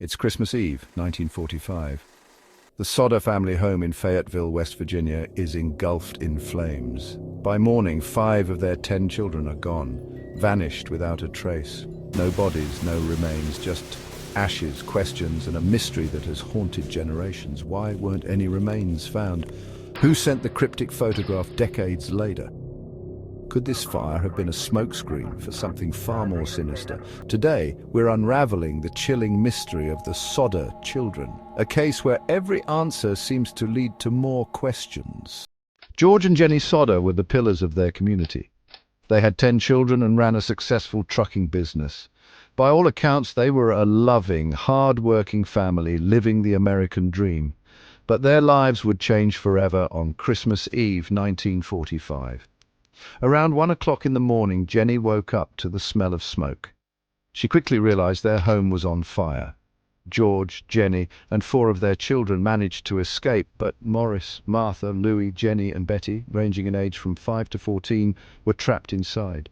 It's Christmas Eve, 1945. The Sodder family home in Fayetteville, West Virginia, is engulfed in flames. By morning, 5 of their 10 children are gone, vanished without a trace. No bodies, no remains, just ashes, questions, and a mystery that has haunted generations. Why weren't any remains found? Who sent the cryptic photograph decades later? Could this fire have been a smokescreen for something far more sinister? Today, we're unraveling the chilling mystery of the Sodder children, a case where every answer seems to lead to more questions. George and Jenny Sodder were the pillars of their community. They had 10 children and ran a successful trucking business. By all accounts, they were a loving, hard-working family living the American dream. But their lives would change forever on Christmas Eve, 1945. Around 1 o'clock in the morning, Jenny woke up to the smell of smoke. She quickly realized their home was on fire. George, Jenny, and 4 of their children managed to escape, but Morris, Martha, Louie, Jenny, and Betty, ranging in age from 5 to 14, were trapped inside.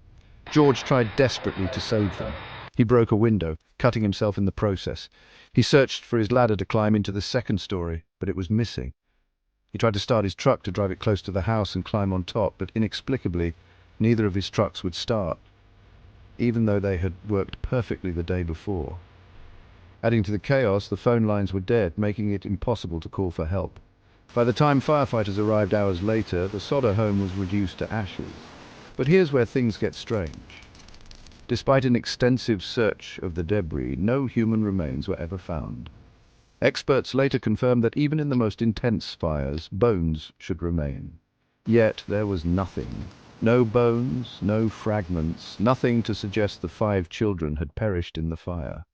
George tried desperately to save them. He broke a window, cutting himself in the process. He searched for his ladder to climb into the second story, but it was missing. He tried to start his truck to drive it close to the house and climb on top, but inexplicably, neither of his trucks would start, even though they had worked perfectly the day before. Adding to the chaos, the phone lines were dead, making it impossible to call for help. By the time firefighters arrived hours later, the Sodder home was reduced to ashes. But here's where things get strange. Despite an extensive search of the debris, no human remains were ever found. Experts later confirmed that even in the most intense fires, bones should remain. Yet there was nothing. No bones, no fragments, nothing to suggest the 5 children had perished in the fire.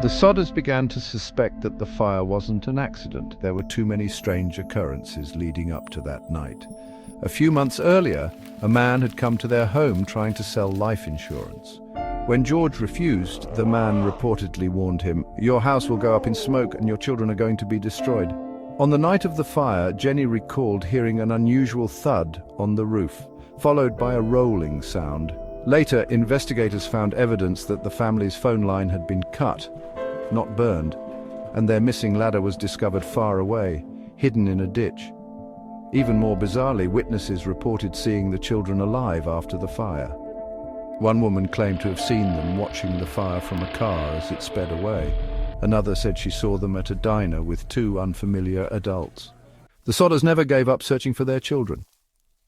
The Sodders began to suspect that the fire wasn't an accident. There were too many strange occurrences leading up to that night. A few months earlier, a man had come to their home trying to sell life insurance. When George refused, the man reportedly warned him, "Your house will go up in smoke and your children are going to be destroyed." On the night of the fire, Jenny recalled hearing an unusual thud on the roof, followed by a rolling sound. Later, investigators found evidence that the family's phone line had been cut, not burned, and their missing ladder was discovered far away, hidden in a ditch. Even more bizarrely, witnesses reported seeing the children alive after the fire. One woman claimed to have seen them watching the fire from a car as it sped away. Another said she saw them at a diner with 2 unfamiliar adults. The Sodders never gave up searching for their children.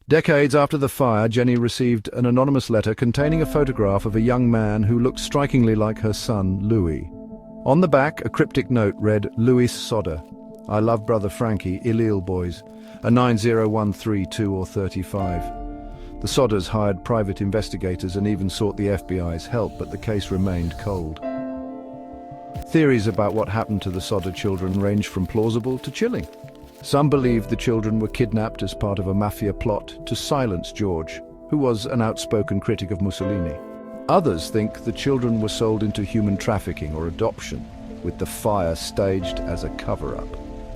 Decades after the fire, Jenny received an anonymous letter containing a photograph of a young man who looked strikingly like her son, Louis. On the back, a cryptic note read, "Louis Sodder. I love brother Frankie, Illil boys. A 90132 or 35. The Sodders hired private investigators and even sought the FBI's help, but the case remained cold. Theories about what happened to the Sodder children range from plausible to chilling. Some believe the children were kidnapped as part of a Mafia plot to silence George, who was an outspoken critic of Mussolini. Others think the children were sold into human trafficking or adoption, with the fire staged as a cover-up.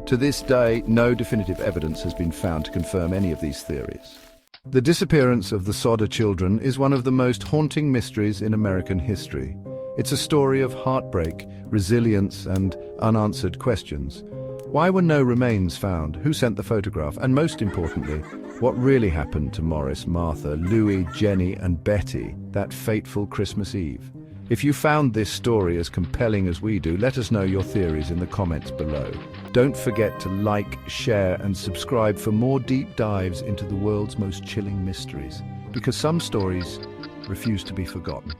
To this day, no definitive evidence has been found to confirm any of these theories. The disappearance of the Sodder children is one of the most haunting mysteries in American history. It's a story of heartbreak, resilience, and unanswered questions. Why were no remains found? Who sent the photograph? And most importantly, what really happened to Morris, Martha, Louie, Jenny, and Betty that fateful Christmas Eve? If you found this story as compelling as we do, let us know your theories in the comments below. Don't forget to like, share, and subscribe for more deep dives into the world's most chilling mysteries, because some stories refuse to be forgotten.